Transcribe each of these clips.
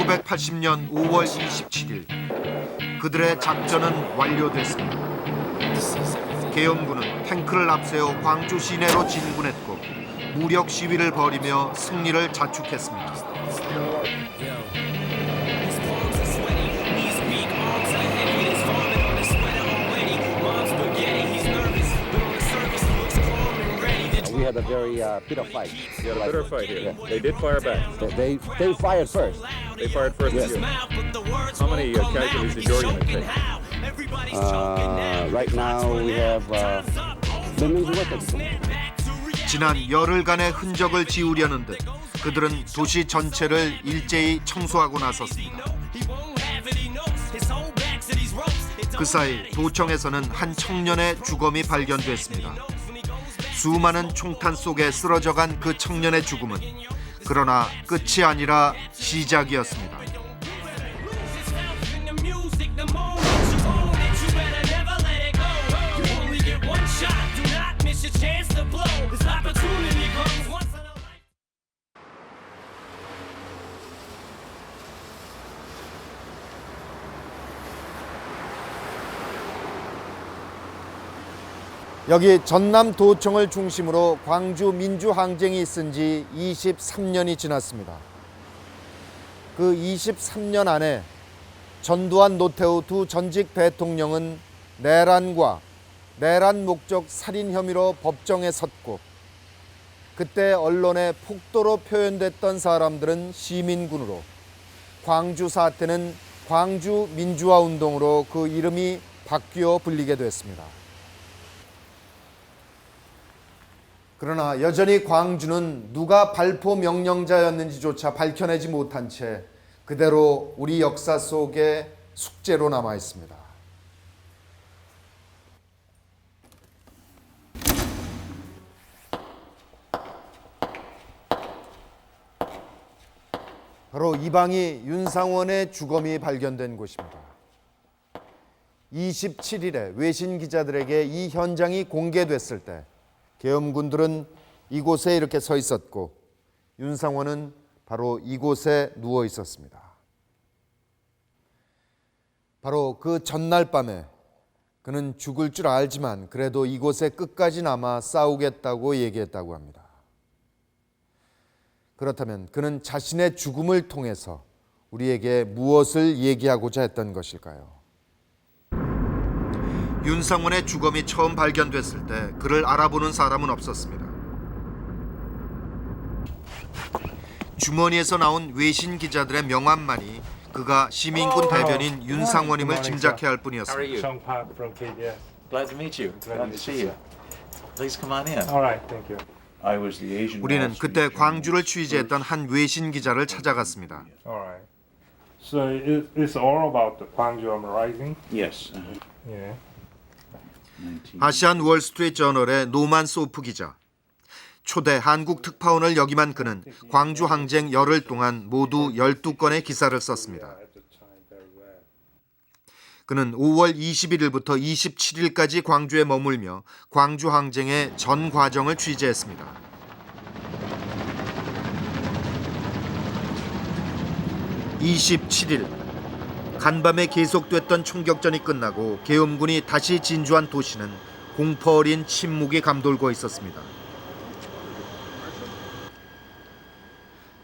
1980년 5월 27일 그들의 작전은 완료됐습니다. 계엄군은 탱크를 앞세워 광주 시내로 진군했고 무력 시위를 벌이며 승리를 자축했습니다. We had a very bitter fight. You had a bitter fight here. Yeah. They did fire back. They fired first. They fired first at you. How many casualties did your unit take? Right now we have 몇 명 죽었다. 지난 열흘간의 흔적을 지우려는 듯 그들은 도시 전체를 일제히 청소하고 나섰습니다. 그 사이 도청에서는 한 청년의 주검이 발견됐습니다. 수많은 총탄 속에 쓰러져간 그 청년의 죽음은 그러나 끝이 아니라 시작이었습니다. 여기 전남 도청을 중심으로 광주 민주항쟁이 있은 지 23년이 지났습니다. 그 23년 안에 전두환, 노태우 두 전직 대통령은 내란과 내란 목적 살인 혐의로 법정에 섰고 그때 언론에 폭도로 표현됐던 사람들은 시민군으로 광주 사태는 광주 민주화 운동으로 그 이름이 바뀌어 불리게 됐습니다. 그러나 여전히 광주는 누가 발포 명령자였는지조차 밝혀내지 못한 채 그대로 우리 역사 속에 숙제로 남아 있습니다. 바로 이 방이 윤상원의 주검이 발견된 곳입니다. 27일에 외신 기자들에게 이 현장이 공개됐을 때 계엄군들은 이곳에 이렇게 서 있었고 윤상원은 바로 이곳에 누워 있었습니다. 바로 그 전날 밤에 그는 죽을 줄 알지만 그래도 이곳에 끝까지 남아 싸우겠다고 얘기했다고 합니다. 그렇다면 그는 자신의 죽음을 통해서 우리에게 무엇을 얘기하고자 했던 것일까요? 윤상원의 주검이 처음 발견됐을 때 그를 알아보는 사람은 없었습니다. 주머니에서 나온 외신 기자들의 명함만이 그가 시민군 대변인 윤상원임을 짐작해 할 뿐이었습니다. Sean Park from KBS. Glad to meet you. Glad to see you. Please come on in. All right, thank you. I was the Asian. 우리는 그때 광주를 취재했던 한 외신 기자를 찾아갔습니다. All right. So it's all about the Gwangju uprising. Yes. Yeah. 아시안 월스트리트 저널의 노만 소프 기자. 초대 한국 특파원을 역임한 그는 광주 항쟁 열흘 동안 모두 12건의 기사를 썼습니다. 그는 5월 21일부터 27일까지 광주에 머물며 광주 항쟁의 전 과정을 취재했습니다. (27일) 간밤에 계속됐던 총격전이 끝나고 계엄군이 다시 진주한 도시는 공포 어린 침묵이 감돌고 있었습니다.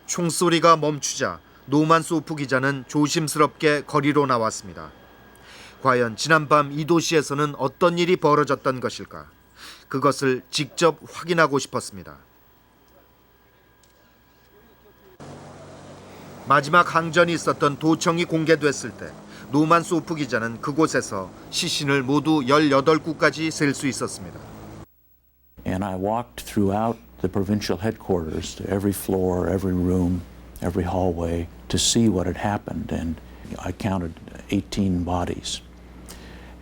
총소리가 멈추자 노만 소프 기자는 조심스럽게 거리로 나왔습니다. 과연 지난밤 이 도시에서는 어떤 일이 벌어졌던 것일까? 그것을 직접 확인하고 싶었습니다. 마지막 항전이 있었던 도청이 공개됐을 때 노만 소프 기자는 그곳에서 시신을 모두 18구까지 셀 수 있었습니다. And I walked throughout the provincial headquarters to every floor, every room, every hallway to see what had happened. And I counted 18 bodies.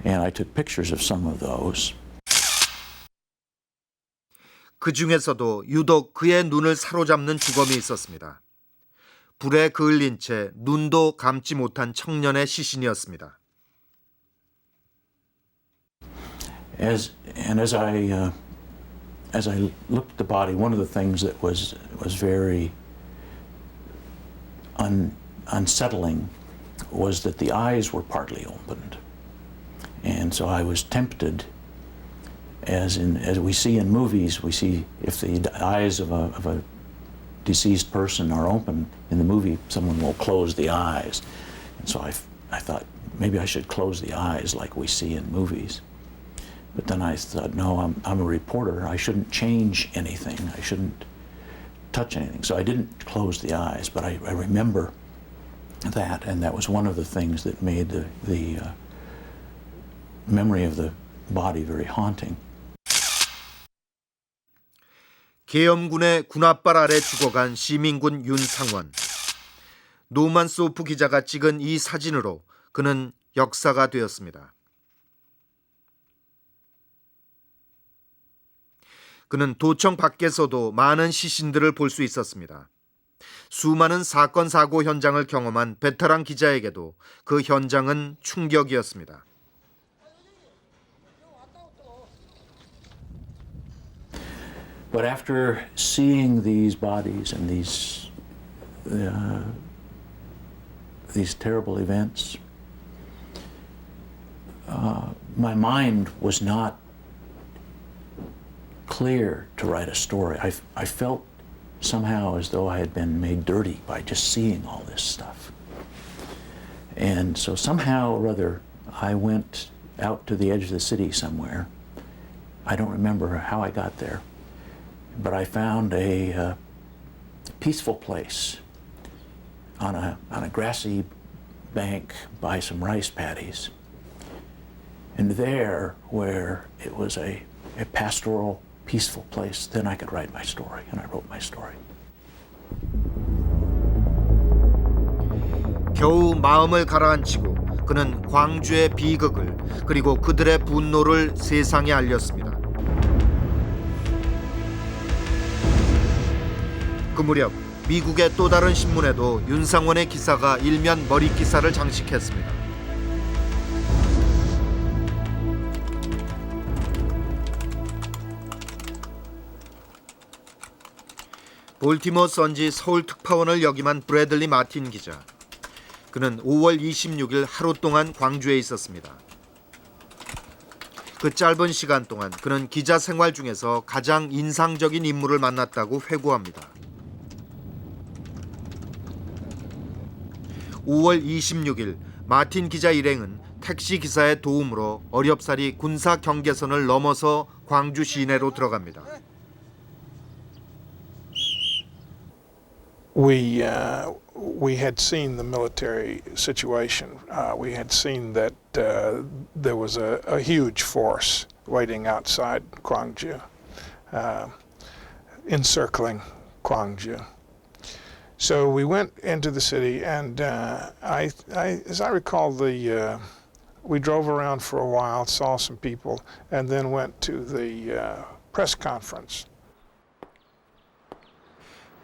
And I took pictures of some of those. 그 중에서도 유독 그의 눈을 사로잡는 주검이 있었습니다. 불에 그을린 채 눈도 감지 못한 청년의 시신이었습니다. As I looked at the body, one of the things that was very unsettling was that the eyes were partly opened. And so I was tempted, as we see in movies, we see if the eyes of a deceased person are open in the movie, someone will close the eyes. And so I thought maybe I should close the eyes like we see in movies. But then I thought, no, I'm a reporter. I shouldn't change anything. I shouldn't touch anything. So I didn't close the eyes, but I remember that, and that was one of the things that made the memory of the body very haunting. 계엄군의 군홧발 아래 죽어간 시민군 윤상원. 노만 소프 기자가 찍은 이 사진으로 그는 역사가 되었습니다. 그는 도청 밖에서도 많은 시신들을 볼 수 있었습니다. 수많은 사건 사고 현장을 경험한 베테랑 기자에게도 그 현장은 충격이었습니다. But after seeing these bodies and these terrible events, my mind was not clear to write a story. I felt somehow as though I had been made dirty by just seeing all this stuff. And so somehow or other, I went out to the edge of the city somewhere. I don't remember how I got there, but I found a peaceful place on a grassy bank by some rice paddies. And there, where it was a pastoral, peaceful place, then I could write my story, and I wrote my story. 겨우 마음을 가라앉히고 그는 광주의 비극을 그리고 그들의 분노를 세상에 알렸습니다. 그 무렵 미국의 또 다른 신문에도 윤상원의 기사가 일면 머리 기사를 장식했습니다. 볼티모어 선지 서울 특파원을 역임한 브래들리 마틴 기자. 그는 5월 26일 하루 동안 광주에 있었습니다. 그 짧은 시간 동안 그는 기자 생활 중에서 가장 인상적인 인물을 만났다고 회고합니다. 5월 26일 마틴 기자 일행은 택시 기사의 도움으로 어렵사리 군사 경계선을 넘어서 광주 시내로 들어갑니다. We had seen the military situation. We had seen that there was a huge force waiting outside Gwangju, encircling Gwangju. So we went into the city, and as I recall, we drove around for a while, saw some people, and then went to the press conference.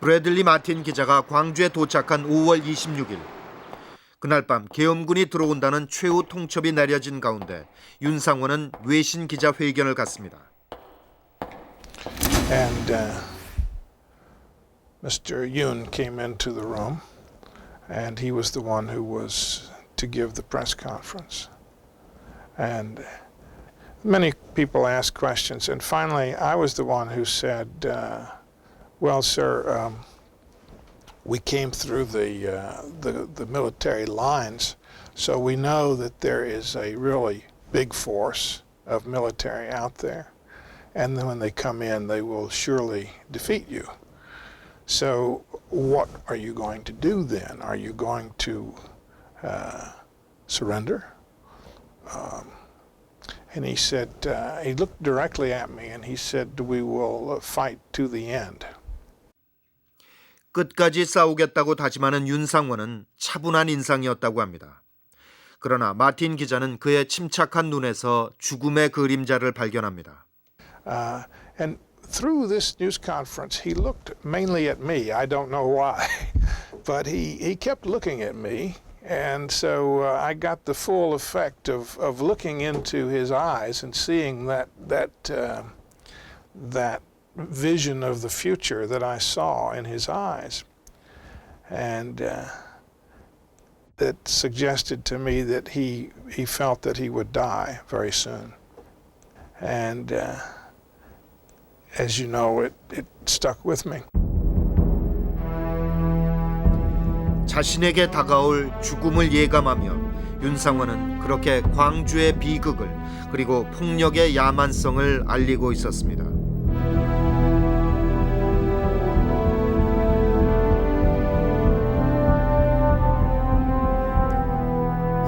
브래들리 마틴 기자가 광주에 도착한 5월 26일. 그날 밤 계엄군이 들어온다는 최후 통첩이 내려진 가운데 윤상원은 외신 기자 회견을 갖습니다. And Mr. Yoon came into the room, and he was the one who was to give the press conference. And many people asked questions, and finally I was the one who said, well, sir, we came through the military lines, so we know that there is a really big force of military out there, and then when they come in, they will surely defeat you. So what are you going to do then? Are you going to surrender? And he said, he looked directly at me, and he said, we will fight to the end. 끝까지 싸우겠다고 다짐하는 윤상원은 차분한 인상이었다고 합니다. 그러나 마틴 기자는 그의 침착한 눈에서 죽음의 그림자를 발견합니다. And through this news conference, he looked mainly at me. I don't know why, but he kept looking at me, and so I got the full effect of looking into his eyes and seeing that vision of the future that I saw in his eyes. And that suggested to me that he felt that he would die very soon. And as you know, it stuck with me. 자신에게 다가올 죽음을 예감하며 윤상원은 그렇게 광주의 비극을 그리고 폭력의 야만성을 알리고 있었습니다.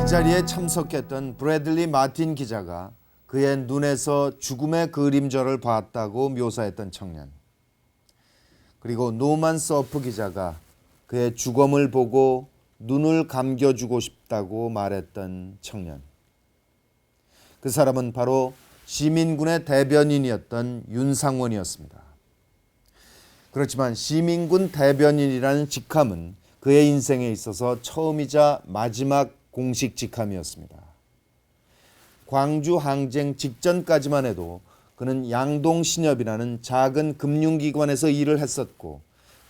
이 자리에 참석했던 브래들리 마틴 기자가 그의 눈에서 죽음의 그림자를 봤다고 묘사했던 청년, 그리고 노만 서프 기자가 그의 죽음을 보고 눈을 감겨주고 싶다고 말했던 청년. 그 사람은 바로 시민군의 대변인이었던 윤상원이었습니다. 그렇지만 시민군 대변인이라는 직함은 그의 인생에 있어서 처음이자 마지막 공식 직함이었습니다. 광주 항쟁 직전까지만 해도 그는 양동신협이라는 작은 금융기관에서 일을 했었고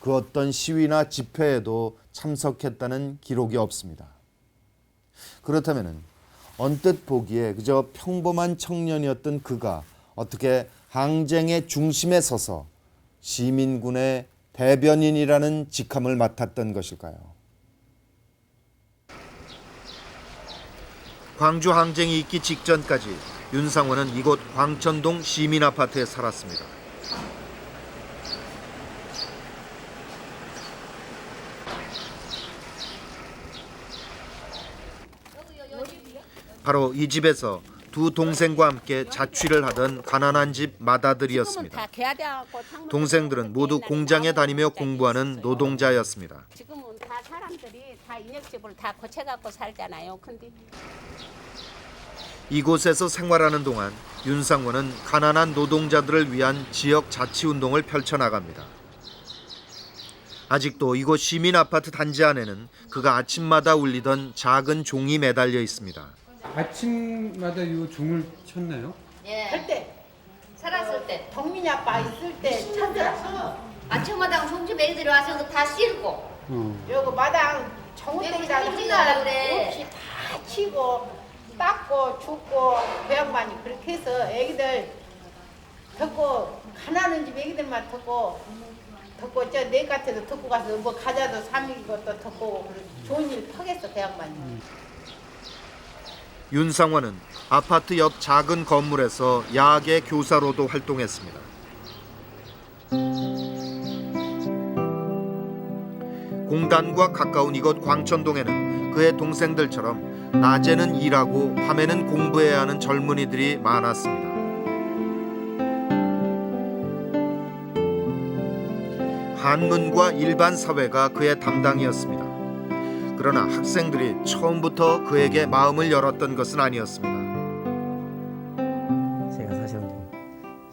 그 어떤 시위나 집회에도 참석했다는 기록이 없습니다. 그렇다면 언뜻 보기에 그저 평범한 청년이었던 그가 어떻게 항쟁의 중심에 서서 시민군의 대변인이라는 직함을 맡았던 것일까요? 광주 항쟁이 있기 직전까지 윤상원은 이곳 광천동 시민아파트에 살았습니다. 바로 이 집에서 두 동생과 함께 자취를 하던 가난한 집 마다들이었습니다. 동생들은 모두 공장에 다니며 공부하는 노동자였습니다. 지금은 다 사람들이 다 인력집을 다 고쳐갖고 살잖아요. 근데 이곳에서 생활하는 동안 윤상원은 가난한 노동자들을 위한 지역 자치운동을 펼쳐나갑니다. 아직도 이곳 시민아파트 단지 안에는 그가 아침마다 울리던 작은 종이 매달려 있습니다. 아침마다 이 종을 쳤나요? 예. 할 때. 살았을 때. 동민이 아빠 있을 때 찾았어. 아침마당 송지 매일 들어와서 다 씻고. 여기 마당 정우땡이라고 하나 그래. 없이 다 치고 닦고 줍고 그 양반이 그렇게 해서 애기들 듣고 가난한 집 애기들만 듣고 저 내 같아도 듣고 가서 뭐 과자도 삼이고 또 듣고 좋은 일 턱했어 그 양반이. 윤상원은 아파트 옆 작은 건물에서 야계 교사로도 활동했습니다. 공단과 가까운 이곳 광천동에는 그의 동생들처럼 낮에는 일하고 밤에는 공부해야 하는 젊은이들이 많았습니다. 한문과 일반 사회가 그의 담당이었습니다. 그러나 학생들이 처음부터 그에게 마음을 열었던 것은 아니었습니다. 제가 사실은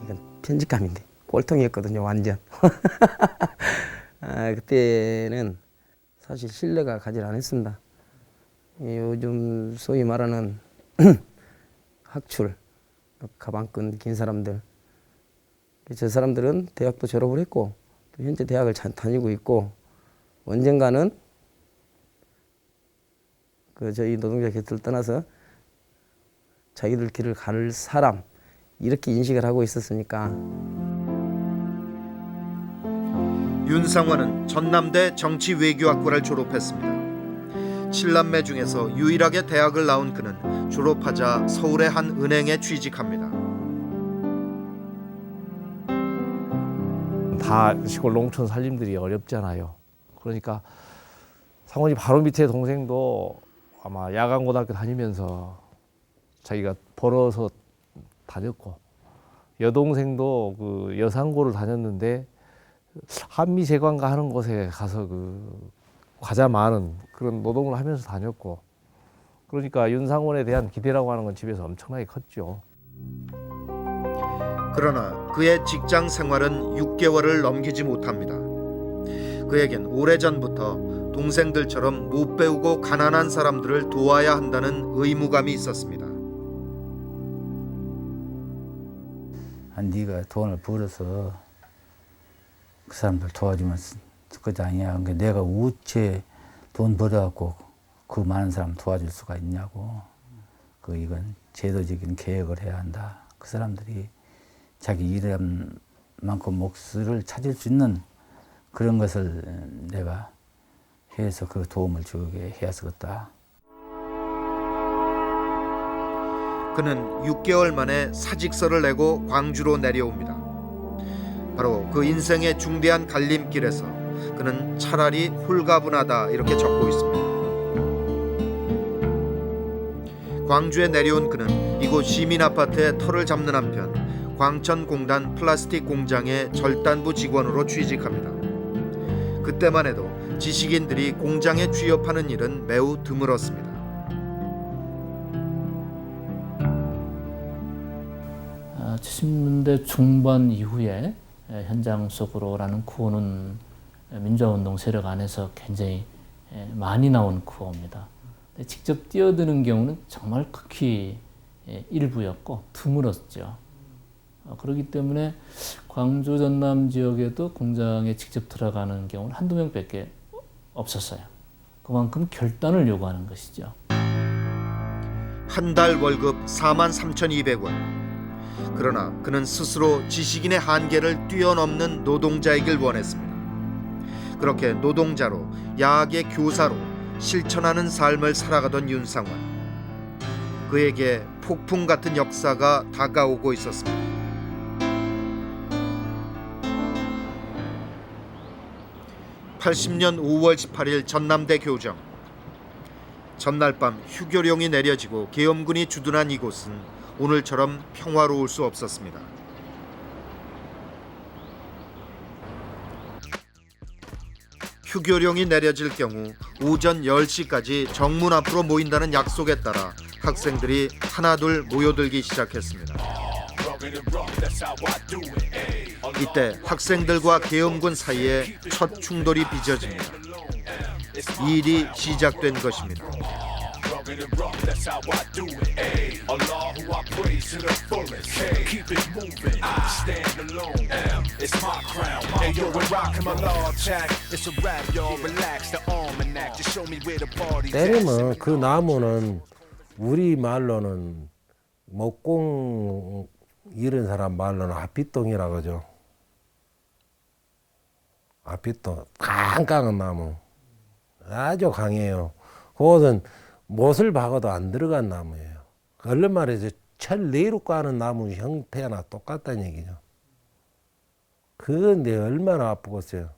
이건 편집감인데 꼴통이었거든요, 완전. 그때는 사실 신뢰가 가지 않았습니다. 요즘 소위 말하는 학출, 가방끈 긴 사람들. 저 사람들은 대학도 졸업을 했고 또 현재 대학을 다니고 있고 언젠가는 저희 노동자 곁을 떠나서 자기들 길을 갈 사람 이렇게 인식을 하고 있었으니까. 윤상원은 전남대 정치외교학과를 졸업했습니다. 7남매 중에서 유일하게 대학을 나온 그는 졸업하자 서울의 한 은행에 취직합니다. 다 시골 농촌 살림들이 어렵잖아요. 그러니까 상원이 바로 밑에 동생도 아마 야간고등학교 다니면서 자기가 벌어서 다녔고, 여동생도 그 여상고를 다녔는데 한미제관가 하는 곳에 가서 그 과자 많은 그런 노동을 하면서 다녔고, 그러니까 윤상원에 대한 기대라고 하는 건 집에서 엄청나게 컸죠. 그러나 그의 직장 생활은 6개월을 넘기지 못합니다. 그에겐 오래전부터 동생들처럼 못 배우고 가난한 사람들을 도와야 한다는 의무감이 있었습니다. 네가 돈을 벌어서 그 사람들 도와주면 그것 아니야. 그러니까 내가 우째 돈 벌어갖고 그 많은 사람 도와줄 수가 있냐고. 이건 제도적인 개혁을 해야 한다. 그 사람들이 자기 일한 만큼 몫을 찾을 수 있는 그런 것을 내가 해서 그 도움을 주게 해야겠다. 그는 6개월 만에 사직서를 내고 광주로 내려옵니다. 바로 그 인생의 중대한 갈림길에서 그는 차라리 홀가분하다 이렇게 적고 있습니다. 광주에 내려온 그는 이곳 시민아파트에 터를 잡는 한편 광천공단 플라스틱 공장의 절단부 직원으로 취직합니다. 그때만 해도 지식인들이 공장에 취업하는 일은 매우 드물었습니다. 아, 70년대 중반 이후에 현장 속으로라는 구호는 민주화운동 세력 안에서 굉장히 많이 나온 구호입니다. 직접 뛰어드는 경우는 정말 극히 일부였고 드물었죠. 그렇기 때문에 광주 전남 지역에도 공장에 직접 들어가는 경우는 한두 명밖에 없었어요. 그만큼 결단을 요구하는 것이죠. 한 달 월급 43,200원. 그러나 그는 스스로 지식인의 한계를 뛰어넘는 노동자이길 원했습니다. 그렇게 노동자로 야학의 교사로 실천하는 삶을 살아가던 윤상원. 그에게 폭풍 같은 역사가 다가오고 있었습니다. (80년 5월 18일) 전남대 교정. 전날 밤 휴교령이 내려지고 계엄군이 주둔한 이곳은 오늘처럼 평화로울 수 없었습니다. 휴교령이 내려질 경우 오전 10시까지 정문 앞으로 모인다는 약속에 따라 학생들이 하나둘 모여들기 시작했습니다. 이때 학생들과 계엄군 사이에 첫 충돌이 빚어집니다. 이 일이 시작된 것입니다. 때리면 그 나무는 우리 말로는 목공 잃은 사람 말로는 앞빗동이라 그러죠. 앞빗동 깡깡한 나무 아주 강해요. 그것은 못을 박아도 안 들어간 나무예요. 얼른 말해서 철 내로 까는 나무 형태나 똑같다는 얘기죠. 그건데 얼마나 아프겠어요.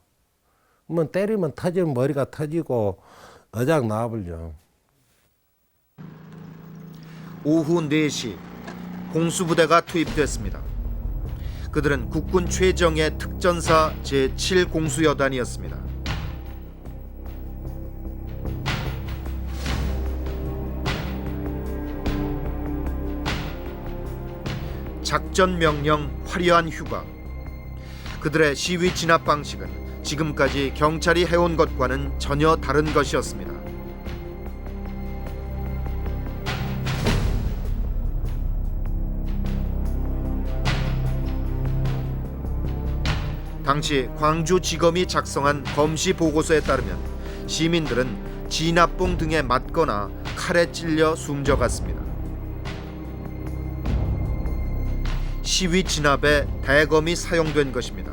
그러면 때리면 터지면 머리가 터지고 어작 나와버려. 오후 4시 공수부대가 투입됐습니다. 그들은 국군 최정예 특전사 제7공수여단이었습니다. 작전 명령, 화려한 휴가. 그들의 시위 진압 방식은 지금까지 경찰이 해온 것과는 전혀 다른 것이었습니다. 당시 광주지검이 작성한 검시 보고서에 따르면 시민들은 진압봉 등에 맞거나 칼에 찔려 숨져갔습니다. 시위 진압에 대검이 사용된 것입니다.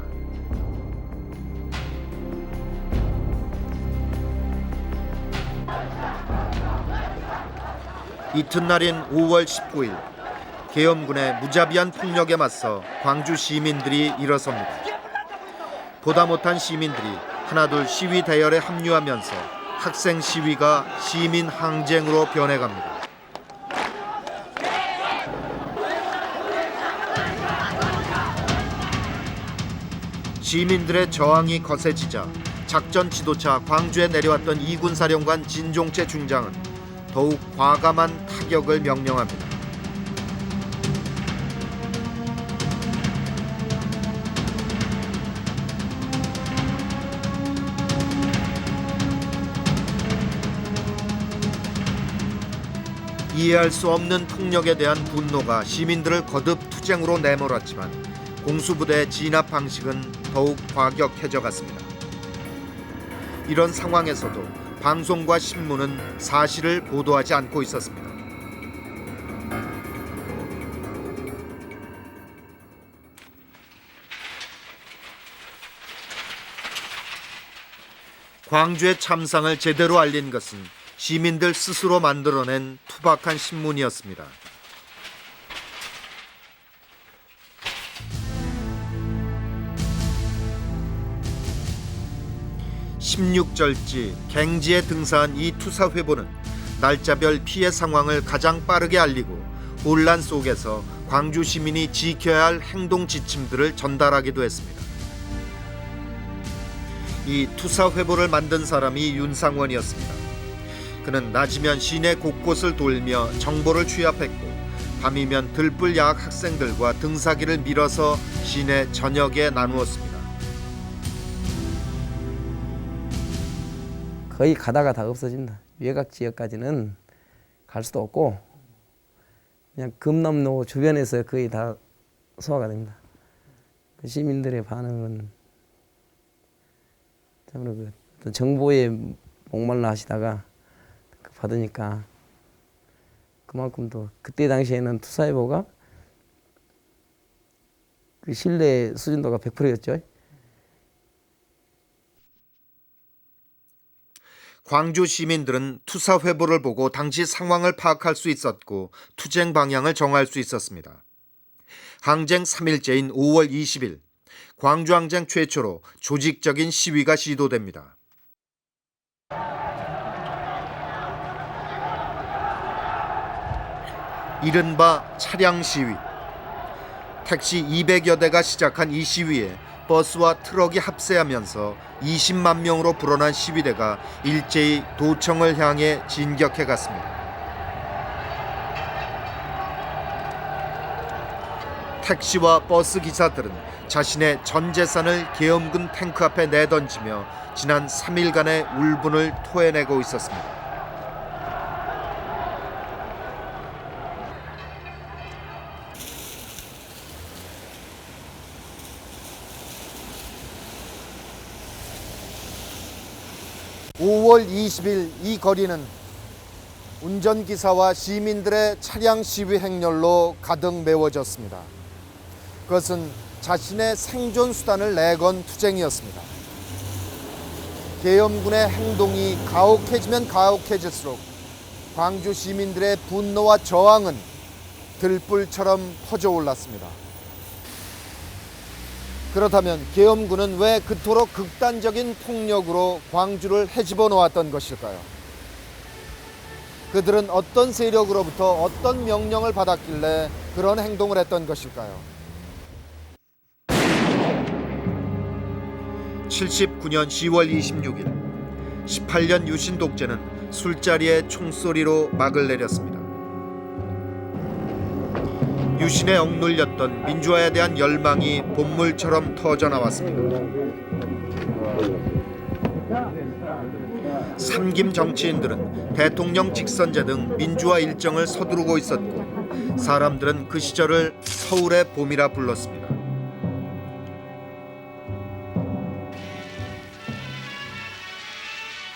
이튿날인 5월 19일 계엄군의 무자비한 폭력에 맞서 광주 시민들이 일어섭니다. 보다 못한 시민들이 하나둘 시위 대열에 합류하면서 학생 시위가 시민 항쟁으로 변해갑니다. 시민들의 저항이 거세지자 작전 지도차 광주에 내려왔던 이군 사령관 진종채 중장은 더욱 과감한 타격을 명령합니다. 이해할 수 없는 폭력에 대한 분노가 시민들을 거듭 투쟁으로 내몰았지만 공수부대의 진압 방식은 더욱 과격해져 갔습니다. 이런 상황에서도 방송과 신문은 사실을 보도하지 않고 있었습니다. 광주의 참상을 제대로 알린 것은 시민들 스스로 만들어낸 투박한 신문이었습니다. 16절지 갱지에 등사한 이 투사회보는 날짜별 피해 상황을 가장 빠르게 알리고 혼란 속에서 광주 시민이 지켜야 할 행동 지침들을 전달하기도 했습니다. 이 투사회보를 만든 사람이 윤상원이었습니다. 그는 낮이면 시내 곳곳을 돌며 정보를 취합했고 밤이면 들불 야학 학생들과 등사기를 밀어서 시내 전역에 나누었습니다. 거의 가다가 다 없어진다. 외곽 지역까지는 갈 수도 없고 그냥 금남로 주변에서 거의 다 소화가 됩니다. 시민들의 반응은 참으로 그 정보에 목말라 하시다가 받으니까 그만큼 또 그때 당시에는 투사회보가 그 신뢰 수준도가 100%였죠. 광주 시민들은 투사회보를 보고 당시 상황을 파악할 수 있었고 투쟁 방향을 정할 수 있었습니다. 항쟁 3일째인 5월 20일 광주항쟁 최초로 조직적인 시위가 시도됩니다. 이른바 차량 시위. 택시 200여 대가 시작한 이 시위에 버스와 트럭이 합세하면서 20만 명으로 불어난 시위대가 일제히 도청을 향해 진격해 갔습니다. 택시와 버스 기사들은 자신의 전 재산을 계엄군 탱크 앞에 내던지며 지난 3일간의 울분을 토해내고 있었습니다. (5월 20일) 이 거리는 운전기사와 시민들의 차량 시위 행렬로 가득 메워졌습니다. 그것은 자신의 생존 수단을 내건 투쟁이었습니다. 계엄군의 행동이 가혹해지면 가혹해질수록 광주 시민들의 분노와 저항은 들불처럼 퍼져올랐습니다. 그렇다면 계엄군은 왜 그토록 극단적인 폭력으로 광주를 헤집어 놓았던 것일까요? 그들은 어떤 세력으로부터 어떤 명령을 받았길래 그런 행동을 했던 것일까요? 79년 10월 26일 18년 유신 독재는 술자리의 총소리로 막을 내렸습니다. 유신에 억눌렸던 민주화에 대한 열망이 본물처럼 터져나왔습니다. 삼김 정치인들은 대통령 직선제 등 민주화 일정을 서두르고 있었고 사람들은 그 시절을 서울의 봄이라 불렀습니다.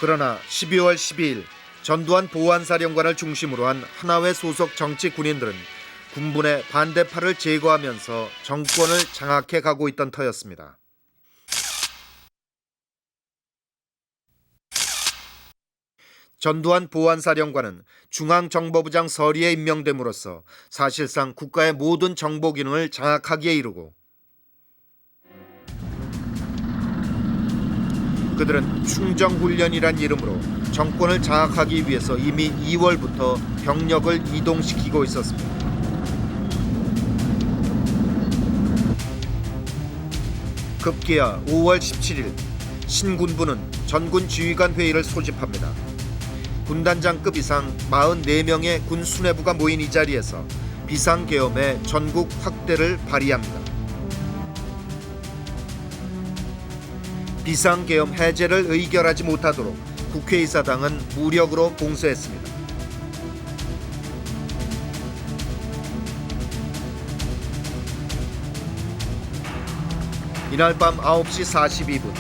그러나 12월 12일 전두환 보안사령관을 중심으로 한 하나회 소속 정치 군인들은 군분의 반대파를 제거하면서 정권을 장악해 가고 있던 터였습니다. 전두환 보안사령관은 중앙정보부장 서리에 임명됨으로써 사실상 국가의 모든 정보 기능을 장악하기에 이르고 그들은 충정훈련이란 이름으로 정권을 장악하기 위해서 이미 2월부터 병력을 이동시키고 있었습니다. 급기야 5월 17일 신군부는 전군 지휘관 회의를 소집합니다. 군단장급 이상 44명의 군 수뇌부가 모인 이 자리에서 비상계엄의 전국 확대를 발의합니다. 비상계엄 해제를 의결하지 못하도록 국회의사당은 무력으로 봉쇄했습니다. 이날 밤 9시 42분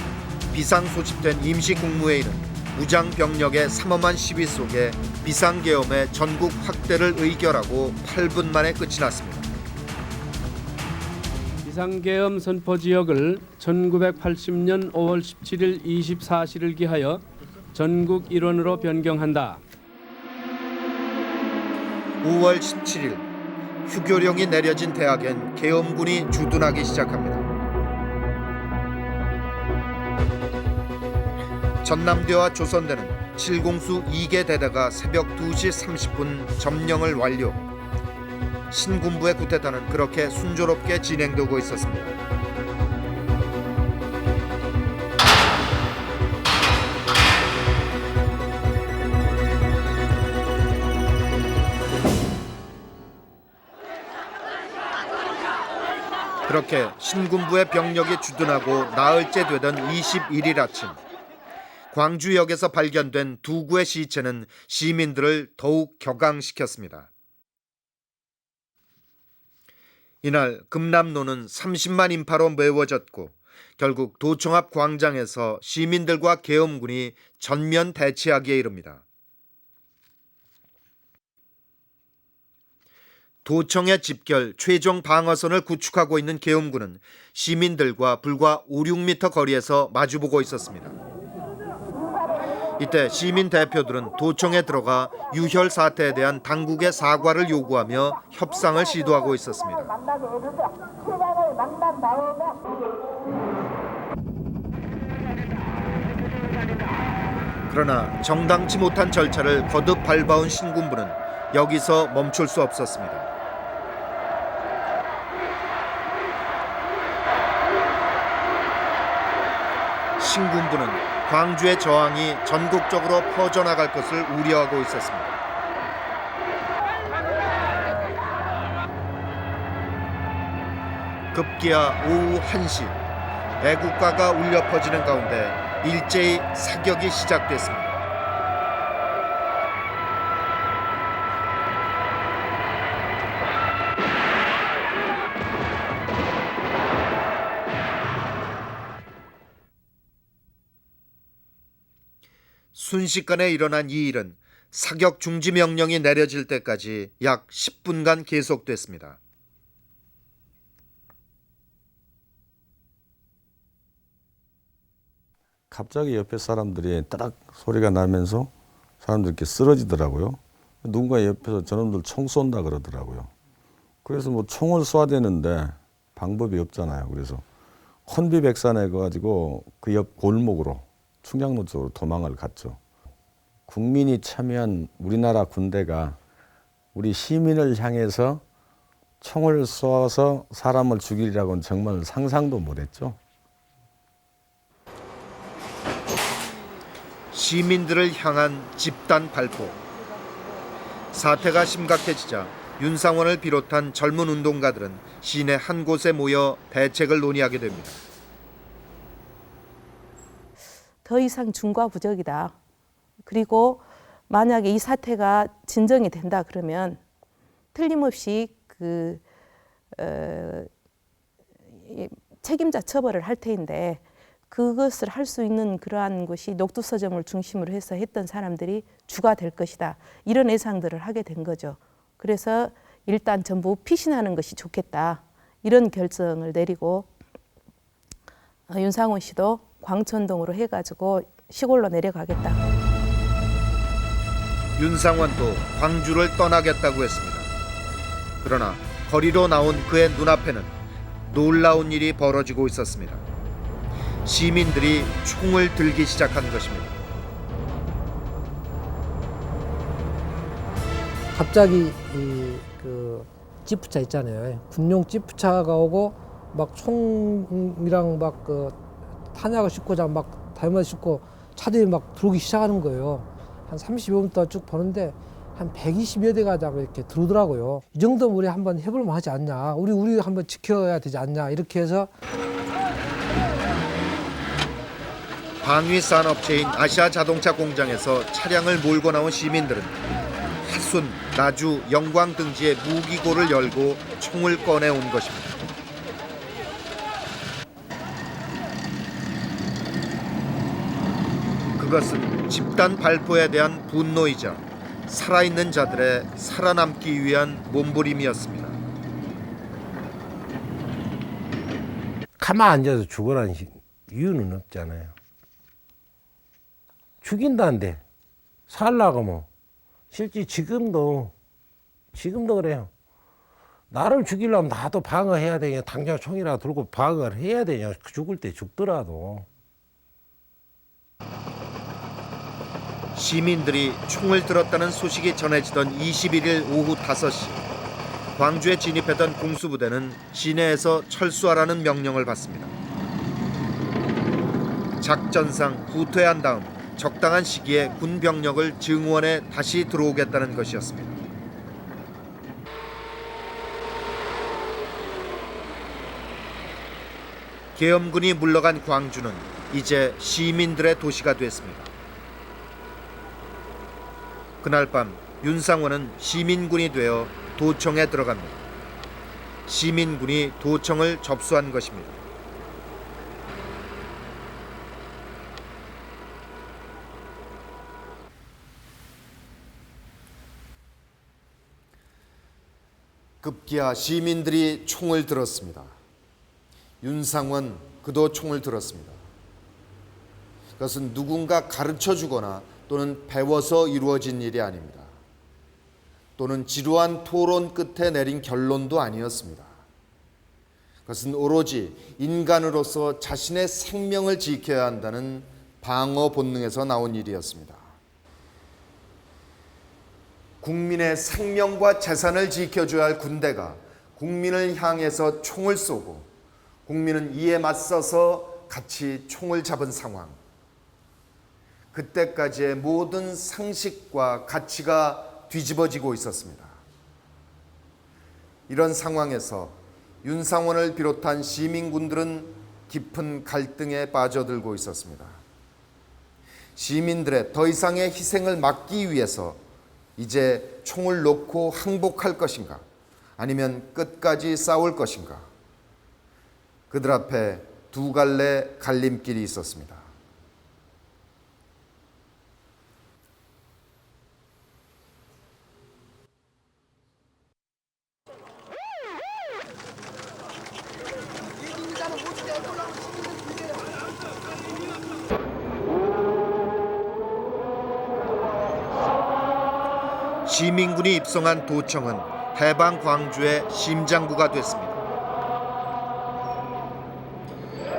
비상 소집된 임시국무회의는 무장 병력의 삼엄한 시위 속에 비상계엄의 전국 확대를 의결하고 8분 만에 끝이 났습니다. 비상계엄 선포 지역을 1980년 5월 17일 24시를 기하여 전국 일원으로 변경한다. 5월 17일 휴교령이 내려진 대학엔 계엄군이 주둔하기 시작합니다. 전남대와 조선대는 7공수 2개 대대가 새벽 2시 30분 점령을 완료. 신군부의 쿠데타는 그렇게 순조롭게 진행되고 있었습니다. 그렇게 신군부의 병력이 주둔하고 나흘째 되던 21일 아침, 광주역에서 발견된 두 구의 시체는 시민들을 더욱 격앙시켰습니다. 이날 금남로는 30만 인파로 메워졌고 결국 도청 앞 광장에서 시민들과 계엄군이 전면 대치하기에 이릅니다. 도청의 집결 최종 방어선을 구축하고 있는 계엄군은 시민들과 불과 5, 6m 거리에서 마주보고 있었습니다. 이때 시민 대표들은 도청에 들어가 유혈 사태에 대한 당국의 사과를 요구하며 협상을 시도하고 있었습니다. 그러나 정당치 못한 절차를 거듭 밟아온 신군부는 여기서 멈출 수 없었습니다. 신군부는 광주의 저항이 전국적으로 퍼져나갈 것을 우려하고 있었습니다. 급기야 오후 1시, 애국가가 울려 퍼지는 가운데 일제히 사격이 시작됐습니다. 순식간에 일어난 이 일은 사격 중지 명령이 내려질 때까지 약 10분간 계속됐습니다. 갑자기 옆에 사람들이 따락 소리가 나면서 사람들이 이렇게 쓰러지더라고요. 누군가 옆에서 저놈들 총 쏜다 그러더라고요. 그래서 뭐 총을 쏴야 되는데 방법이 없잖아요. 그래서 혼비백산해 가지고 그 옆 골목으로 충량로 쪽으로 도망을 갔죠. 국민이 참여한 우리나라 군대가 우리 시민을 향해서 총을 쏘아서 사람을 죽이리라고는 정말 상상도 못했죠. 시민들을 향한 집단 발포. 사태가 심각해지자 윤상원을 비롯한 젊은 운동가들은 시내 한 곳에 모여 대책을 논의하게 됩니다. 더 이상 중과부적이다. 그리고 만약에 이 사태가 진정이 된다 그러면 틀림없이 책임자 처벌을 할 테인데 그것을 할 수 있는 그러한 곳이 녹두서점을 중심으로 해서 했던 사람들이 주가 될 것이다. 이런 예상들을 하게 된 거죠. 그래서 일단 전부 피신하는 것이 좋겠다. 이런 결정을 내리고 윤상원 씨도 광천동으로 해가지고 시골로 내려가겠다. 윤상원도 광주를 떠나겠다고 했습니다. 그러나 거리로 나온 그의 눈앞에는 놀라운 일이 벌어지고 있었습니다. 시민들이 총을 들기 시작한 것입니다. 갑자기 그 지프차 있잖아요. 군용 지프차가 오고 막 총이랑 막 그 탄약을 싣고자 막 달마 싣고 차들이 막 들어오기 시작하는 거예요. 한 30여 분 쭉 보는데 한 120여 대가 이렇게 들어오더라고요. 이 정도면 우리 한번 해볼만 하지 않냐. 우리 한번 지켜야 되지 않냐. 이렇게 해서 방위 산업체인 아시아 자동차 공장에서 차량을 몰고 나온 시민들은 하순, 나주, 영광 등지에 무기고를 열고 총을 꺼내온 것입니다. 그것은 집단 발포에 대한 분노이자 살아있는 자들의 살아남기 위한 몸부림이었습니다. 가만 앉아서 죽으라는 이유는 없잖아요. 죽인다는데 살라고 뭐. 실제 지금도 그래요. 나를 죽이려면 나도 방어해야 되냐. 당장 총이라도 들고 방어를 해야 되냐. 죽을 때 죽더라도. 시민들이 총을 들었다는 소식이 전해지던 21일 오후 5시 광주에 진입했던 공수부대는 시내에서 철수하라는 명령을 받습니다. 작전상 후퇴한 다음 적당한 시기에 군 병력을 증원해 다시 들어오겠다는 것이었습니다. 계엄군이 물러간 광주는 이제 시민들의 도시가 됐습니다. 그날 밤 윤상원은 시민군이 되어 도청에 들어갑니다. 시민군이 도청을 접수한 것입니다. 급기야 시민들이 총을 들었습니다. 윤상원 그도 총을 들었습니다. 그것은 누군가 가르쳐 주거나 또는 배워서 이루어진 일이 아닙니다. 또는 지루한 토론 끝에 내린 결론도 아니었습니다. 그것은 오로지 인간으로서 자신의 생명을 지켜야 한다는 방어 본능에서 나온 일이었습니다. 국민의 생명과 재산을 지켜줘야 할 군대가 국민을 향해서 총을 쏘고 국민은 이에 맞서서 같이 총을 잡은 상황. 그때까지의 모든 상식과 가치가 뒤집어지고 있었습니다. 이런 상황에서 윤상원을 비롯한 시민군들은 깊은 갈등에 빠져들고 있었습니다. 시민들의 더 이상의 희생을 막기 위해서 이제 총을 놓고 항복할 것인가, 아니면 끝까지 싸울 것인가. 그들 앞에 두 갈래 갈림길이 있었습니다. 시민군이 입성한 도청은 해방 광주의 심장부가 됐습니다.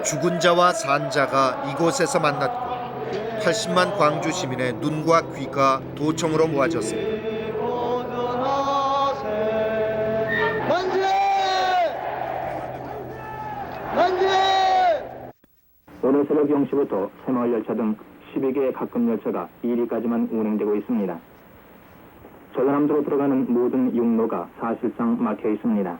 죽은 자와 산 자가 이곳에서 만났고 80만 광주 시민의 눈과 귀가 도청으로 모아졌습니다. 오늘 새벽 0시부터 새마을 열차 등 12개의 가끔 열차가 2리까지만 운행되고 있습니다. 전라남도로 들어가는 모든 육로가 사실상 막혀 있습니다.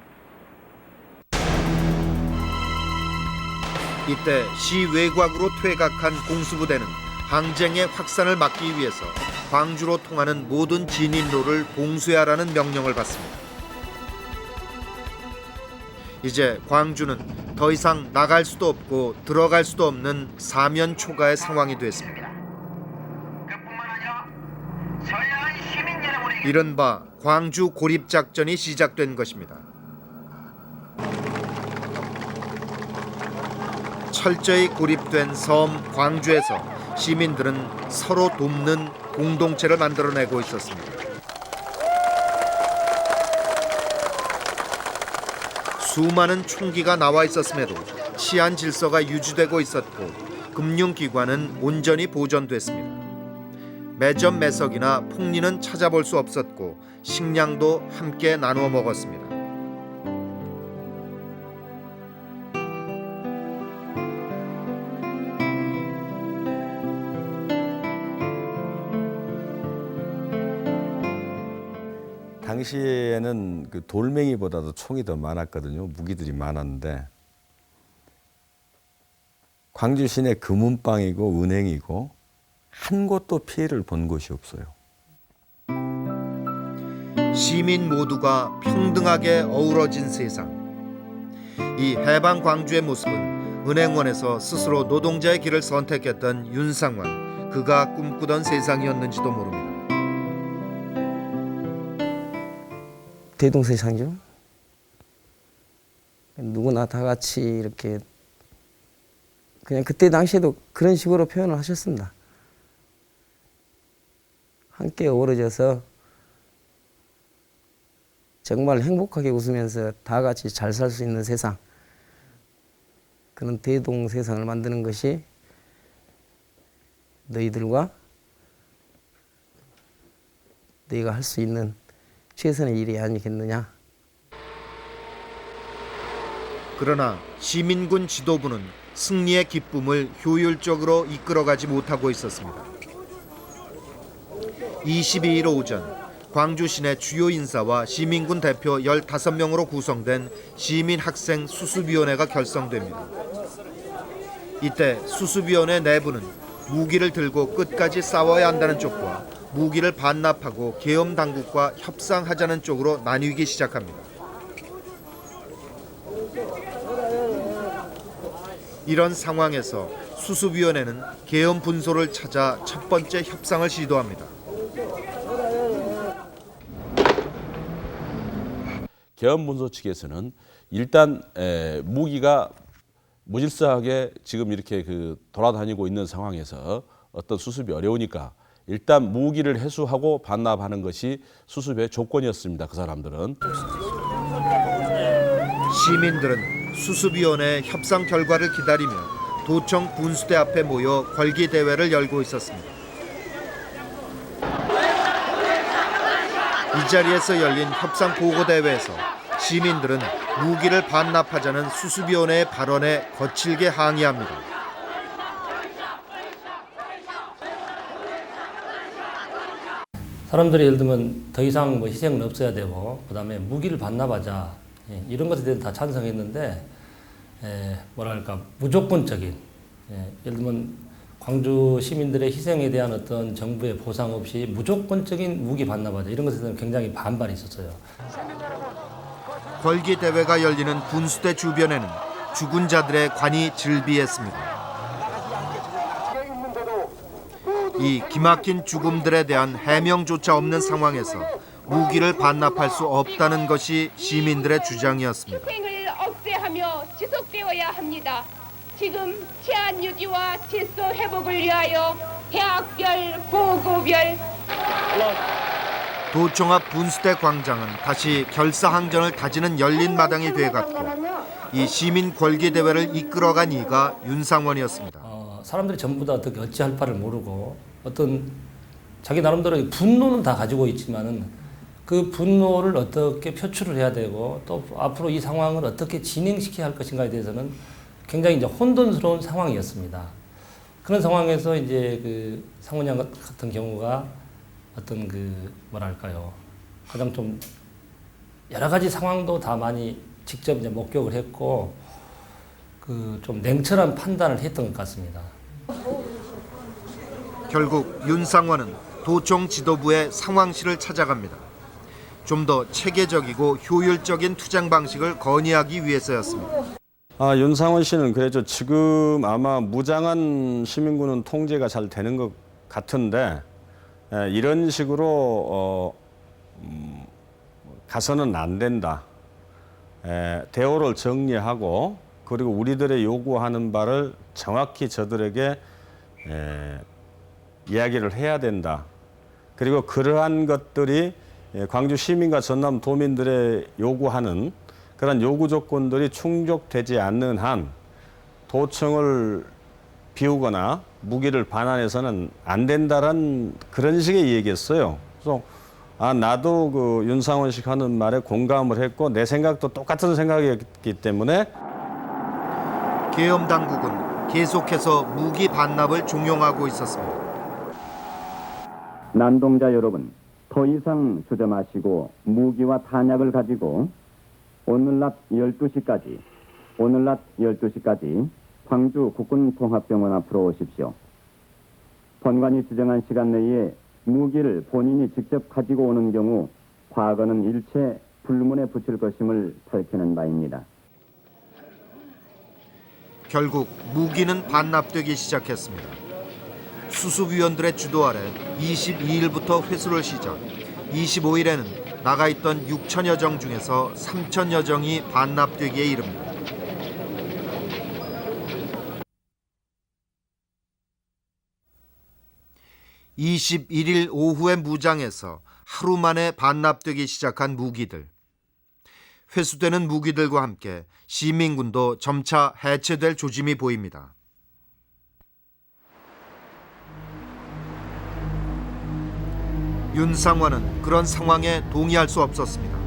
이때 시 외곽으로 퇴각한 공수부대는 항쟁의 확산을 막기 위해서 광주로 통하는 모든 진입로를 봉쇄하라는 명령을 받습니다. 이제 광주는 더 이상 나갈 수도 없고 들어갈 수도 없는 사면 초가의 상황이 됐습니다. 이른바 광주 고립작전이 시작된 것입니다. 철저히 고립된 섬 광주에서 시민들은 서로 돕는 공동체를 만들어내고 있었습니다. 수많은 총기가 나와 있었음에도 치안 질서가 유지되고 있었고 금융기관은 온전히 보존됐습니다. 매점 매석이나 폭리는 찾아볼 수 없었고 식량도 함께 나누어 먹었습니다. 당시에는 그 돌멩이보다도 총이 더 많았거든요. 무기들이 많았는데 광주 시내 금은방이고 은행이고 한 곳도 피해를 본 곳이 없어요. 시민 모두가 평등하게 어우러진 세상. 이 해방 광주의 모습은 은행원에서 스스로 노동자의 길을 선택했던 윤상원 그가 꿈꾸던 세상이었는지도 모릅니다. 대동세상이죠. 누구나 다 같이 이렇게 그냥 그때 당시에도 그런 식으로 표현을 하셨습니다. 함께 어우러져서 정말 행복하게 웃으면서 다 같이 잘 살 수 있는 세상, 그런 대동세상을 만드는 것이 너희들과 너희가 할 수 있는 최선의 일이 아니겠느냐. 그러나 시민군 지도부는 승리의 기쁨을 효율적으로 이끌어가지 못하고 있었습니다. 22일 오전 광주 시내 주요 인사와 시민군 대표 15명으로 구성된 시민학생 수습위원회가 결성됩니다. 이때 수습위원회 내부는 무기를 들고 끝까지 싸워야 한다는 쪽과 무기를 반납하고 계엄 당국과 협상하자는 쪽으로 나뉘기 시작합니다. 이런 상황에서 수습위원회는 계엄 분소를 찾아 첫 번째 협상을 시도합니다. 계엄 분소 측에서는 일단 무기가 무질서하게 지금 이렇게 돌아다니고 있는 상황에서 어떤 수습이 어려우니까 일단 무기를 회수하고 반납하는 것이 수습의 조건이었습니다. 그 사람들은. 시민들은 수습위원회 협상 결과를 기다리며 도청 분수대 앞에 모여 걸기 대회를 열고 있었습니다. 이 자리에서 열린 협상 보고 대회에서 시민들은 무기를 반납하자는 수습위원회의 발언에 거칠게 항의합니다. 사람들이 예를 들면 더 이상 뭐 희생은 없어야 되고 그다음에 무기를 반납하자 이런 것에 대해서 다 찬성했는데 뭐랄까 무조건적인 예를 들면 광주 시민들의 희생에 대한 어떤 정부의 보상 없이 무조건적인 무기 반납하자 이런 것에 대해서 굉장히 반발이 있었어요. 걸기 대회가 열리는 분수대 주변에는 죽은 자들의 관이 즐비했습니다. 이 기막힌 죽음들에 대한 해명조차 없는 상황에서 무기를 반납할 수 없다는 것이 시민들의 주장이었습니다. 희생을 억제하며 지속되어야 합니다. 지금 치안 유지와 질서 회복을 위하여 대학별, 고고별 도청 앞 분수대 광장은 다시 결사항전을 다지는 열린 마당이 돼갔고 이 시민 걸기 대회를 이끌어간 이가 윤상원이었습니다. 사람들이 전부 다 어떻게 어찌할 바를 모르고 어떤 자기 나름대로 분노는 다 가지고 있지만은 그 분노를 어떻게 표출을 해야 되고 또 앞으로 이 상황을 어떻게 진행시켜야 할 것인가에 대해서는 굉장히 이제 혼돈스러운 상황이었습니다. 그런 상황에서 이제 그 상원 양 같은 경우가 어떤 뭐랄까요 가장 좀 여러 가지 상황도 다 많이 직접 이제 목격을 했고 좀 냉철한 판단을 했던 것 같습니다. 결국 윤상원은 도청 지도부의 상황실을 찾아갑니다. 좀 더 체계적이고 효율적인 투쟁 방식을 건의하기 위해서였습니다. 윤상원 씨는 그래죠. 지금 아마 무장한 시민군은 통제가 잘 되는 것 같은데 이런 식으로 가서는 안 된다. 대오를 정리하고 그리고 우리들의 요구하는 바를 정확히 저들에게 이야기를 해야 된다. 그리고 그러한 것들이 광주 시민과 전남 도민들의 요구하는 그런 요구 조건들이 충족되지 않는 한 도청을 비우거나 무기를 반환해서는 안 된다는 그런 식의 얘기였어요. 그래서 나도 윤상원 씨 하는 말에 공감을 했고 내 생각도 똑같은 생각이었기 때문에 계엄 당국은 계속해서 무기 반납을 종용하고 있었습니다. 난동자 여러분, 더 이상 주저마시고 무기와 탄약을 가지고 오늘 낮 12시까지 광주 국군통합병원 앞으로 오십시오. 본관이 지정한 시간 내에 무기를 본인이 직접 가지고 오는 경우 과거는 일체 불문에 붙일 것임을 밝히는 바입니다. 결국 무기는 반납되기 시작했습니다. 수습위원들의 주도 아래 22일부터 회수를 시작. 25일에는 나가 있던 6천여 정 중에서 3천여 정이 반납되기에 이릅니다. (21일) 오후에 무장에서 하루 만에 반납되기 시작한 무기들. 회수되는 무기들과 함께 시민군도 점차 해체될 조짐이 보입니다. 윤상환은 그런 상황에 동의할 수 없었습니다.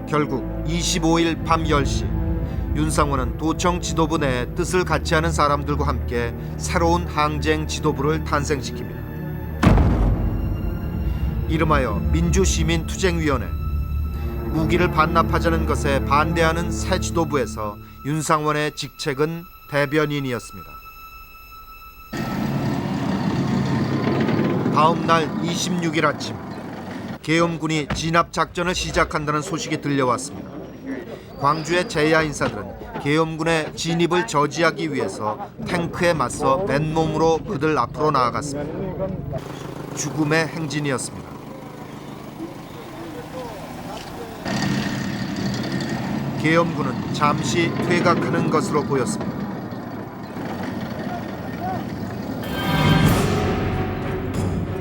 결국 25일 밤 10시 윤상환은 도청 지도부 내에 뜻을 같이 하는 사람들과 함께 새로운 항쟁 지도부를 탄생시킵니다. 이름하여 민주시민투쟁위원회. 무기를 반납하자는 것에 반대하는 새 지도부에서 윤상환의 직책은 대변인이었습니다. 다음 날 26일 아침 계엄군이 진압작전을 시작한다는 소식이 들려왔습니다. 광주의 제야 인사들은 계엄군의 진입을 저지하기 위해서 탱크에 맞서 맨몸으로 그들 앞으로 나아갔습니다. 죽음의 행진이었습니다. 계엄군은 잠시 퇴각하는 것으로 보였습니다.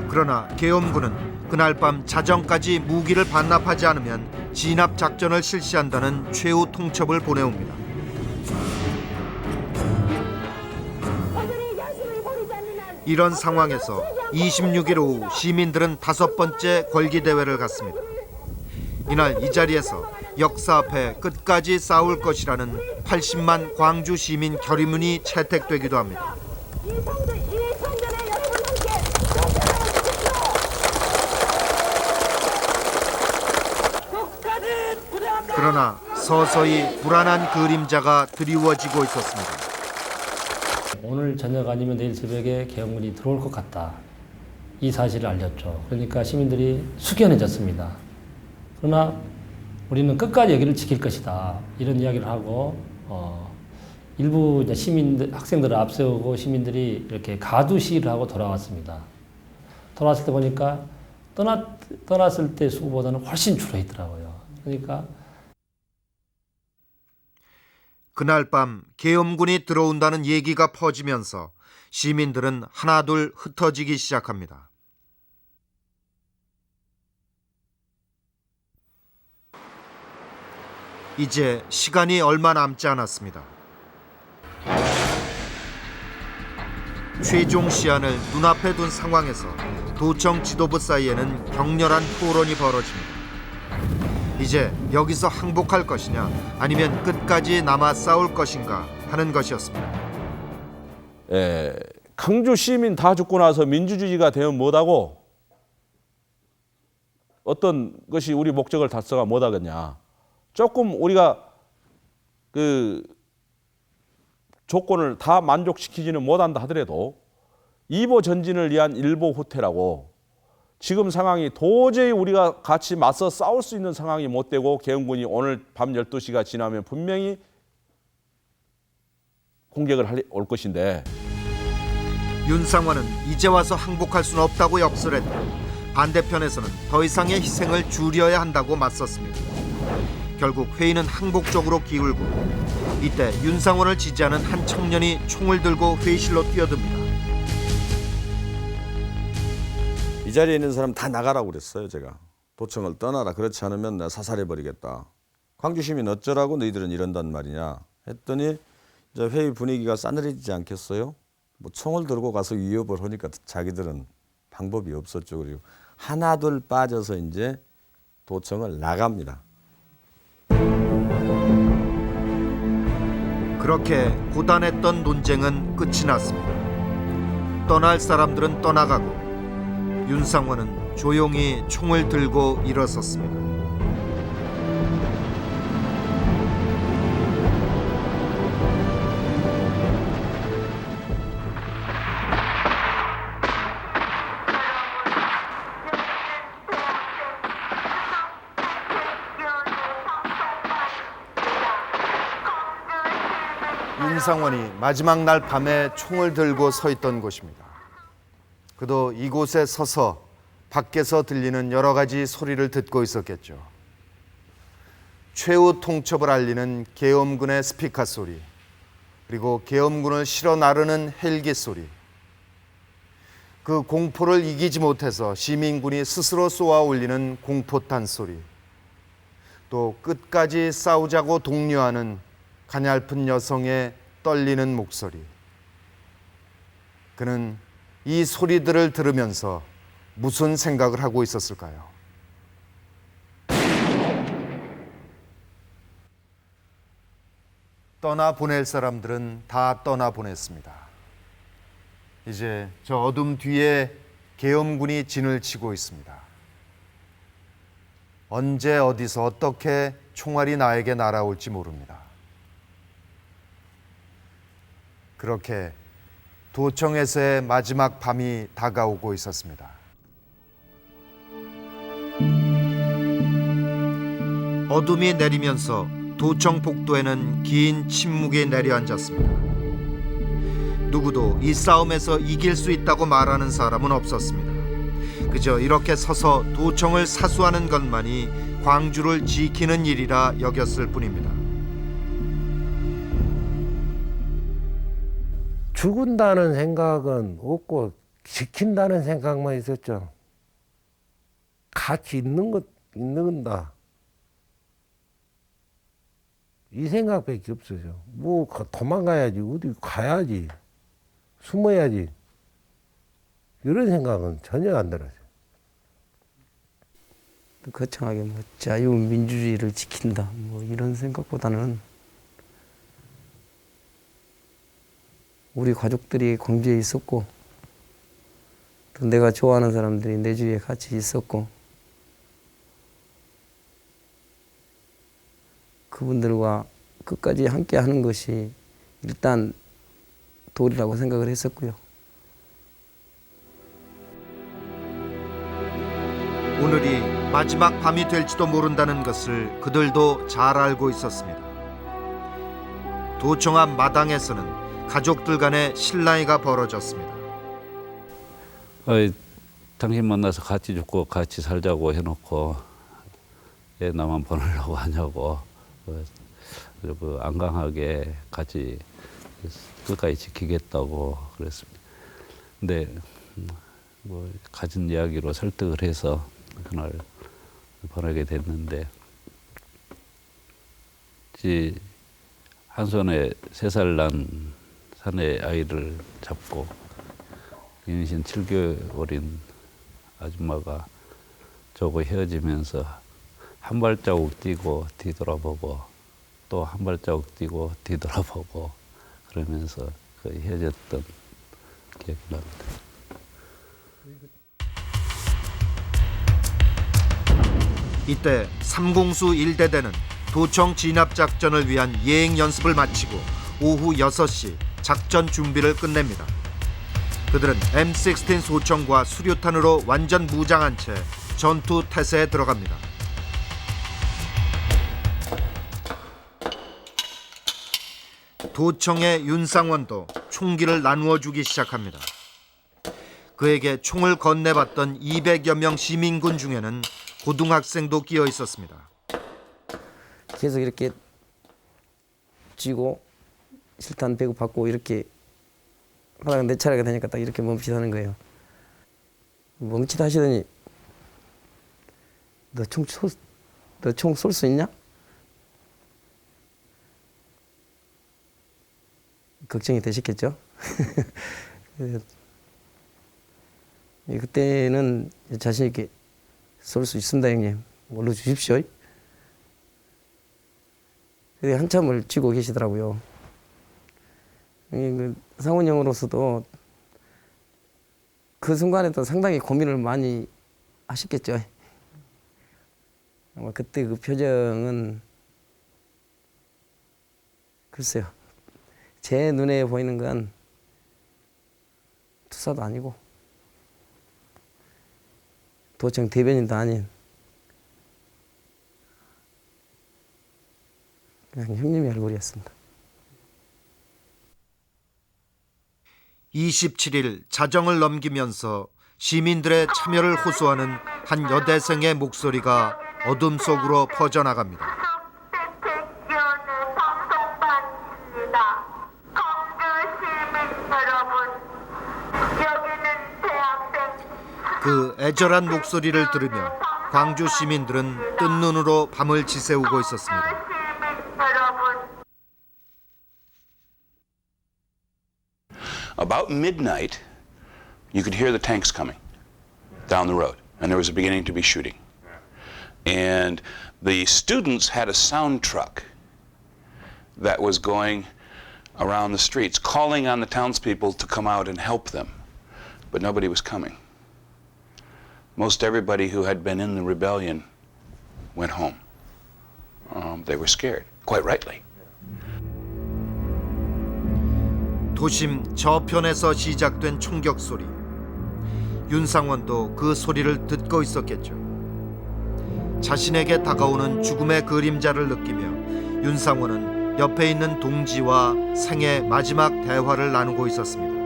그러나 계엄군은 그날 밤 자정까지 무기를 반납하지 않으면 진압 작전을 실시한다는 최후 통첩을 보내옵니다. 이런 상황에서 26일 오후 시민들은 5번째 걸기대회를 갖습니다. 이날 이 자리에서 역사 앞에 끝까지 싸울 것이라는 80만 광주 시민 결의문이 채택되기도 합니다. 그러나 서서히 불안한 그림자가 드리워지고 있었습니다. 오늘 저녁 아니면 내일 새벽에 계엄군이 들어올 것 같다. 이 사실을 알렸죠. 그러니까 시민들이 숙연해졌습니다. 그러나 우리는 끝까지 여기를 지킬 것이다. 이런 이야기를 하고 일부 이제 시민들, 학생들을 앞세우고 시민들이 이렇게 가두 시위를 하고 돌아왔습니다. 돌아왔을 때 보니까 떠났을 때 수보다는 훨씬 줄어 있더라고요. 그러니까 그날 밤 계엄군이 들어온다는 얘기가 퍼지면서 시민들은 하나둘 흩어지기 시작합니다. 이제 시간이 얼마 남지 않았습니다. 최종 시한을 눈앞에 둔 상황에서 도청 지도부 사이에는 격렬한 토론이 벌어집니다. 이제 여기서 항복할 것이냐 아니면 끝까지 남아 싸울 것인가 하는 것이었습니다. 강주 시민 다 죽고 나서 민주주의가 되면 뭐하고 어떤 것이 우리 목적을 달성하면 못하겠냐. 조금 우리가 그 조건을 다 만족시키지는 못한다 하더라도 이보 전진을 위한 일보 후퇴라고 지금 상황이 도저히 우리가 같이 맞서 싸울 수 있는 상황이 못 되고 계엄군이 오늘 밤 12시가 지나면 분명히 공격을 올 것인데 윤상환은 이제 와서 항복할 수는 없다고 역설했고 반대편에서는 더 이상의 희생을 줄여야 한다고 맞섰습니다. 결국 회의는 항복 쪽으로 기울고 이때 윤상환을 지지하는 한 청년이 총을 들고 회의실로 뛰어듭니다. 이 자리에 있는 사람 다 나가라고 그랬어요. 제가 도청을 떠나라. 그렇지 않으면 내가 사살해버리겠다. 광주 시민 어쩌라고 너희들은 이런단 말이냐 했더니 이제 회의 분위기가 싸늘해지지 않겠어요? 뭐 총을 들고 가서 위협을 하니까 자기들은 방법이 없었죠. 그리고 하나둘 빠져서 이제 도청을 나갑니다. 그렇게 고단했던 논쟁은 끝이 났습니다. 떠날 사람들은 떠나가고 윤상환은 조용히 총을 들고 일어섰습니다. 윤상원이 마지막 날 밤에 총을 들고 서 있던 곳입니다. 그도 이곳에 서서 밖에서 들리는 여러 가지 소리를 듣고 있었겠죠. 최후 통첩을 알리는 계엄군의 스피커 소리, 그리고 계엄군을 실어 나르는 헬기 소리, 그 공포를 이기지 못해서 시민군이 스스로 쏘아 올리는 공포탄 소리, 또 끝까지 싸우자고 독려하는 가냘픈 여성의 떨리는 목소리. 그는 이 소리들을 들으면서 무슨 생각을 하고 있었을까요? 떠나보낼 사람들은 다 떠나보냈습니다. 이제 저 어둠 뒤에 계엄군이 진을 치고 있습니다. 언제 어디서 어떻게 총알이 나에게 날아올지 모릅니다. 그렇게 도청에서의 마지막 밤이 다가오고 있었습니다. 어둠이 내리면서 도청 복도에는 긴 침묵이 내려앉았습니다. 누구도 이 싸움에서 이길 수 있다고 말하는 사람은 없었습니다. 그저 이렇게 서서 도청을 사수하는 것만이 광주를 지키는 일이라 여겼을 뿐입니다. 죽은다는 생각은 없고 지킨다는 생각만 있었죠. 같이 있는다. 이 생각밖에 없어요. 뭐 도망가야지, 어디 가야지, 숨어야지. 이런 생각은 전혀 안 들었어요. 거창하게 뭐 자유민주주의를 지킨다 뭐 이런 생각보다는 우리 가족들이 광주에 있었고 또 내가 좋아하는 사람들이 내 주위에 같이 있었고 그분들과 끝까지 함께 하는 것이 일단 도리라고 생각을 했었고요. 오늘이 마지막 밤이 될지도 모른다는 것을 그들도 잘 알고 있었습니다. 도청 앞 마당에서는 가족들 간의 실랑이가 벌어졌습니다. 당신 만나서 같이 죽고 같이 살자고 해놓고 애 나만 보내려고 하냐고 그 안강하게 같이 끝까지 지키겠다고 그랬습니다. 근데 뭐 가진 이야기로 설득을 해서 그날 보내게 됐는데 한 손에 3살 난 사내 아이를 잡고 임신 7개월인 아줌마가 저하고 헤어지면서 한 발자국 뛰고 뒤돌아보고 또 한 발자국 뛰고 뒤돌아보고 그러면서 그 헤어졌던 기억이 납니다. 이때 삼공수 1대대는 도청 진압작전을 위한 예행 연습을 마치고 오후 6시 작전 준비를 끝냅니다. 그들은 M16 소총과 수류탄으로 완전 무장한 채 전투 태세에 들어갑니다. 도청의 윤상원도 총기를 나누어 주기 시작합니다. 그에게 총을 건네받던 200여 명 시민군 중에는 고등학생도 끼어 있었습니다. 계속 이렇게 쥐고 실탄 배구 받고 이렇게 하다가 내 차례가 되니까 딱 이렇게 멈칫하는 거예요. 멈칫 하시더니 너 총 쏠 수 있냐? 걱정이 되셨겠죠? 그때는 자신 있게 쏠 수 있습니다, 형님. 올려 주십시오. 한참을 쥐고 계시더라고요. 상훈 형으로서도 그 순간에도 상당히 고민을 많이 하셨겠죠. 아마 그때 그 표정은 글쎄요. 제 눈에 보이는 건 투사도 아니고 도청 대변인도 아닌 그냥 형님의 얼굴이었습니다. 27일 자정을 넘기면서 시민들의 참여를 호소하는 한 여대생의 목소리가 어둠 속으로 퍼져나갑니다. 그 애절한 목소리를 들으며 광주 시민들은 뜬 눈으로 밤을 지새우고 있었습니다. About midnight, you could hear the tanks coming down the road, and there was beginning to be shooting. And the students had a sound truck that was going around the streets, calling on the townspeople to come out and help them, but nobody was coming. Most everybody who had been in the rebellion went home. They were scared, quite rightly. 도심 저편에서 시작된 총격 소리. 윤상원도 그 소리를 듣고 있었겠죠. 자신에게 다가오는 죽음의 그림자를 느끼며 윤상원은 옆에 있는 동지와 생애 마지막 대화를 나누고 있었습니다.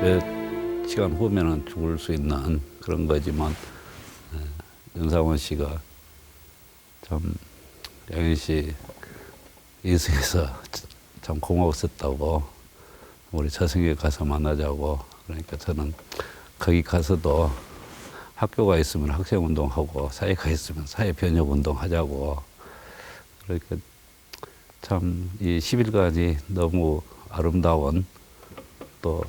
몇 시간 후면은 죽을 수 있는 그런 거지만 윤상원 씨가 참 양현 씨 이승에서 참 고마웠었다고, 우리 저승에 가서 만나자고. 그러니까 저는 거기 가서도 학교가 있으면 학생운동하고 사회가 있으면 사회변혁운동 하자고. 그러니까 참 이 10일간이 너무 아름다운, 또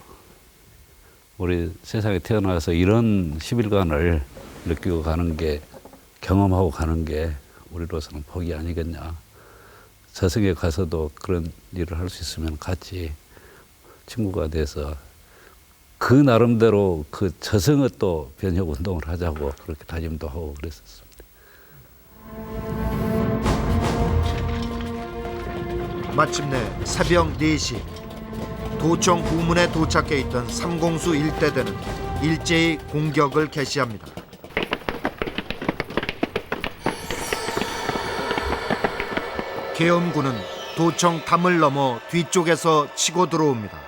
우리 세상에 태어나서 이런 10일간을 느끼고 가는 게, 경험하고 가는 게 우리로서는 복이 아니겠냐. 저승에 가서도 그런 일을 할 수 있으면 같이 친구가 돼서 그 나름대로 그 저승을 또 변혁 운동을 하자고 그렇게 다짐도 하고 그랬었습니다. 마침내 새벽 4시 도청 후문에 도착해 있던 삼공수 일대대는 일제히 공격을 개시합니다. 계엄군은 도청 담을 넘어 뒤쪽에서 치고 들어옵니다.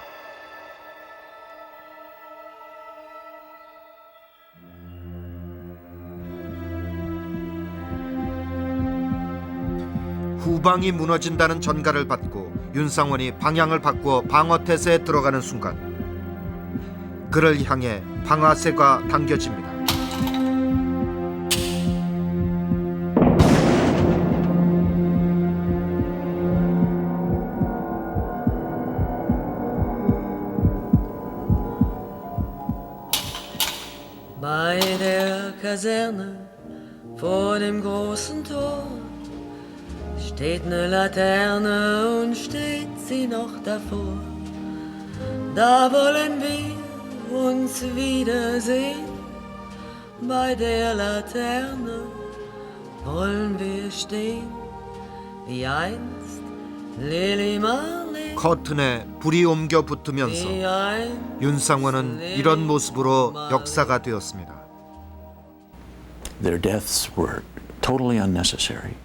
후방이 무너진다는 전가를 받고 윤상원이 방향을 바꾸어 방어태세에 들어가는 순간 그를 향해 방아쇠가 당겨집니다. Bei der Kaserne vor dem großen Tor steht ne Laterne und steht sie noch davor. Da wollen wir uns wiedersehen. Bei der Laterne wollen wir stehen, wie einst Lili Marley. 커튼에 불이 옮겨 붙으면서 윤상원은 이런 모습으로 역사가 되었습니다. Their deaths were totally unnecessary.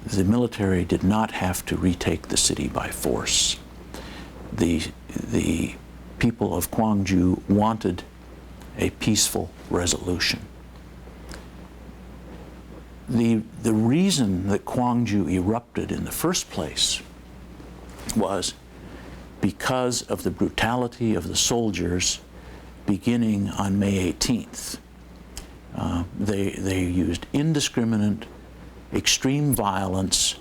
The military did not have to retake the city by force. The people of Gwangju wanted a peaceful resolution. The reason that Gwangju erupted in the first place was because of the brutality of the soldiers beginning on May 18th. They used indiscriminate, extreme violence,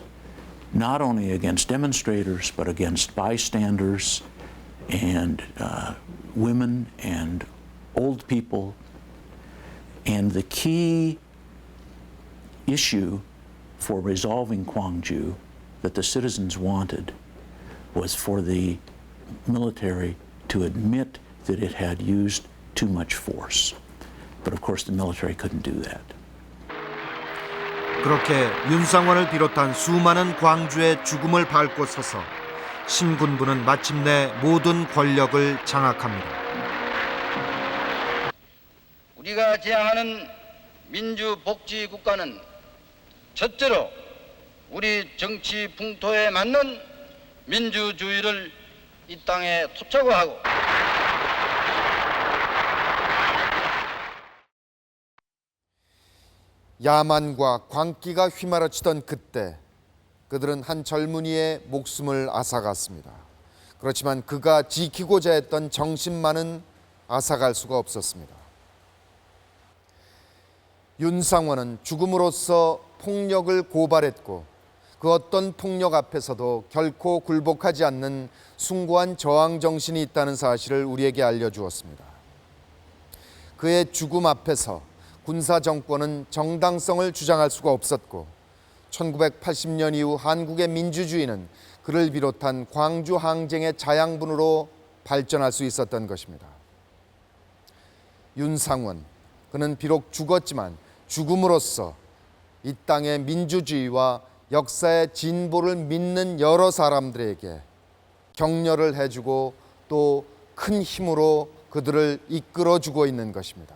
not only against demonstrators, but against bystanders and women and old people. And the key issue for resolving Gwangju that the citizens wanted was for the military to admit that it had used too much force. But of course the military couldn't do that. 그렇게 윤상원을 비롯한 수많은 광주의 죽음을 밟고 서서 신군부는 마침내 모든 권력을 장악합니다. 우리가 지향하는 민주복지국가는 첫째로 우리 정치 풍토에 맞는 민주주의를 이 땅에 토착화하고 야만과 광기가 휘말아치던 그때 그들은 한 젊은이의 목숨을 앗아갔습니다. 그렇지만 그가 지키고자 했던 정신만은 앗아갈 수가 없었습니다. 윤상원은 죽음으로써 폭력을 고발했고 그 어떤 폭력 앞에서도 결코 굴복하지 않는 숭고한 저항 정신이 있다는 사실을 우리에게 알려주었습니다. 그의 죽음 앞에서 군사 정권은 정당성을 주장할 수가 없었고 1980년 이후 한국의 민주주의는 그를 비롯한 광주 항쟁의 자양분으로 발전할 수 있었던 것입니다. 윤상원, 그는 비록 죽었지만 죽음으로써 이 땅의 민주주의와 역사의 진보를 믿는 여러 사람들에게 격려를 해주고 또 큰 힘으로 그들을 이끌어주고 있는 것입니다.